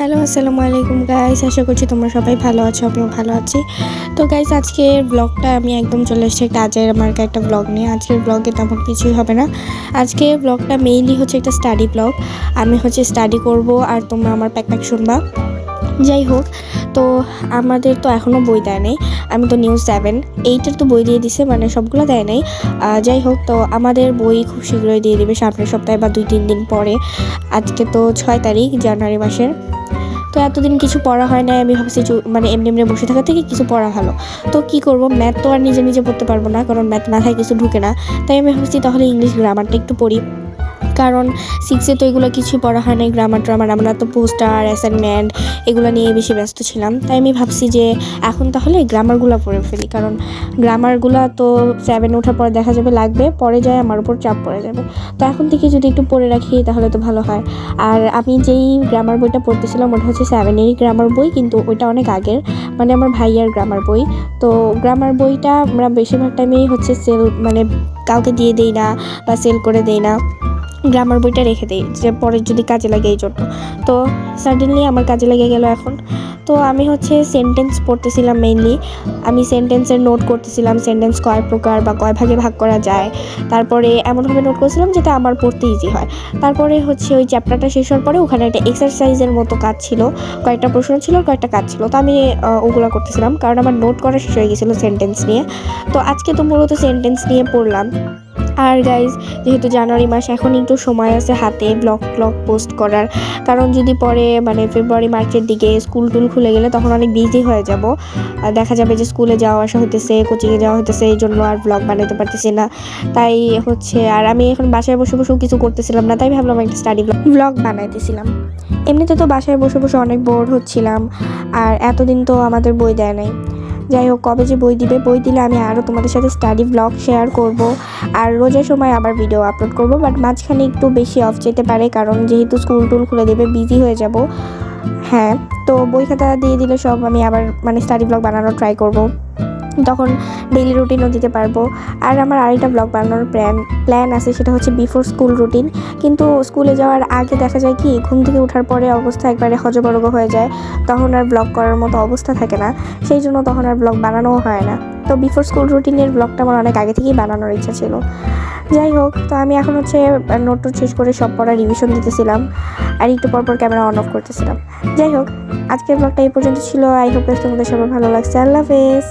Hello, আসসালামু আলাইকুম guys. আশা করছি তোমরা সবাই ভালো আছো, আমিও ভালো আছি। তো গাইস, আজকের ব্লগটা আমি একদম চলে এসেছি একটা আজের মার্কা একটা ব্লগ নিয়ে। আজকের ব্লগে তেমন কিছুই হবে না। আজকে ব্লগটা মেইনলি হচ্ছে একটা স্টাডি ব্লগ। আমি স্টাডি করব আর তোমরা আমার প্যাক শুনবা। যাই হোক, তো আমাদের তো এখনও বই দেয় নাই। আমি তো নিউজ 7 8-এর তো বই দিয়ে দিছে, মানে সবগুলো দেয় নাই। যাই হোক, তো আমাদের বই খুব শীঘ্রই দিয়ে দেবে, সামনের সপ্তাহে বা 2-3 দিন পরে। আজকে তো 6 তারিখ জানুয়ারি মাসের। তো এতদিন কিছু পড়া হয় নাই, আমি ভাবছি মানে এমনি এমনি বসে থাকা থেকে কিছু পড়া ভালো। তো কি করব, ম্যাথ তো আর নিজে নিজে পড়তে পারবো না, কারণ ম্যাথ মাথায় কিছু ঢুকে না। তাই আমি ভাবছি তাহলে ইংলিশ গ্রামারটা একটু পড়ি, কারণ 6-এ তো এগুলো কিছুই পড়া হয় নাই। গ্রামার ট্রামার আমরা তো পোস্টার অ্যাসাইনমেন্ট এগুলো নিয়ে বেশি ব্যস্ত ছিলাম। তাই আমি ভাবছি যে এখন তাহলে গ্রামারগুলো পড়ে ফেলি, কারণ গ্রামারগুলো তো 7-এ ওঠার পর দেখা যাবে লাগবে, পরে যায় আমার উপর চাপ পড়ে যাবে। তো এখন থেকে যদি একটু পড়ে রাখি তাহলে তো ভালো হয়। আর আমি যেই গ্রামার বইটা পড়তেছিলাম ওটা হচ্ছে 7-এরই গ্রামার বই, কিন্তু ওইটা অনেক আগের, মানে আমার ভাইয়ার গ্রামার বই। তো গ্রামার বইটা আমরা বেশিরভাগ টাইমেই সেল, মানে কাউকে দিয়ে দেই না বা সেল করে দেই না, গ্রামার বইটা রেখে দিই যে পরে যদি কাজে লাগে এই জন্য। তো সাডেনলি আমার কাজে লেগে গেল এখন। তো আমি সেন্টেন্স পড়তেছিলাম মেইনলি। আমি সেন্টেন্সের নোট করতেছিলাম, সেন্টেন্স কয় প্রকার বা কয় ভাগে ভাগ করা যায়। তারপরে এমনভাবে নোট করছিলাম যেটা আমার পড়তে ইজি হয়। তারপরে ওই চ্যাপ্টারটা শেষ হওয়ার পরে ওখানে একটা এক্সারসাইজের মতো কাজ ছিল, কয়েকটা প্রশ্ন ছিল আর কয়েকটা কাজ ছিল। তো আমি ওগুলো করতেছিলাম, কারণ আমার নোট করা শেষ হয়ে গেছিলো সেন্টেন্স নিয়ে। তো আজকে তো মূলত সেন্টেন্স নিয়ে পড়লাম। আর গাইজ, যেহেতু জানুয়ারি মাস, এখন একটু সময় আছে হাতে ব্লগ পোস্ট করার, কারণ যদি পরে মানে ফেব্রুয়ারি মার্চের দিকে স্কুল টুল খুলে গেলে তখন অনেক বিজি হয়ে যাব। দেখা যাবে যে স্কুলে যাওয়া আসা হইতেছে, কোচিংয়ে যাওয়া হইতেছে, এই জন্য আর ব্লগ বানাতে পারতেছি না। তাই আর আমি এখন বাসায় বসে বসেও কিছু করতেছিলাম না, তাই ভাবলাম একটা স্টাডি ব্লগ বানাইতেছিলাম। এমনিতে তো বাসায় বসে বসে অনেক বোর হচ্ছিলাম, আর এতদিন তো আমাদের বই দেয় নাই। যাই হোক, কবে যে বই দিবে, বই দিলে আমি আরও তোমাদের সাথে স্টাডি ব্লগ শেয়ার করব, আর রোজার সময় আবার ভিডিও আপলোড করব। বাট মাঝখানে একটু বেশি অফ যেতে পারে, কারণ যেহেতু স্কুল টুল খুলে দেবে, বিজি হয়ে যাব। হ্যাঁ, তো বই খাতা দিয়ে দিলে সব আমি আবার মানে স্টাডি ব্লগ বানানোর ট্রাই করব, তখন ডেইলি রুটিনও দিতে পারবো। আর আমার আরেকটা ব্লগ বানানোর প্ল্যান আছে, সেটা হচ্ছে বিফোর স্কুল রুটিন। কিন্তু স্কুলে যাওয়ার আগে দেখা যায় কি, ঘুম থেকে ওঠার পরে অবস্থা একবারে হজবরগ হয়ে যায়, তখন আর ব্লগ করার মতো অবস্থা থাকে না, সেই জন্য তখন আর ব্লগ বানানোও হয় না। তো বিফোর স্কুল রুটিনের ব্লগটা আমার অনেক আগে থেকেই বানানোর ইচ্ছা ছিল। যাই হোক, তো আমি এখন নোট শেষ করে সব পড়া রিভিশন দিতেছিলাম, আর একটু পরপর ক্যামেরা অন অফ করতেছিলাম। যাই হোক, আজকের ব্লগটা এই পর্যন্ত ছিল। আই হোপ তোমাদের সবার ভালো লাগছে। আল্লাহ হাফেজ।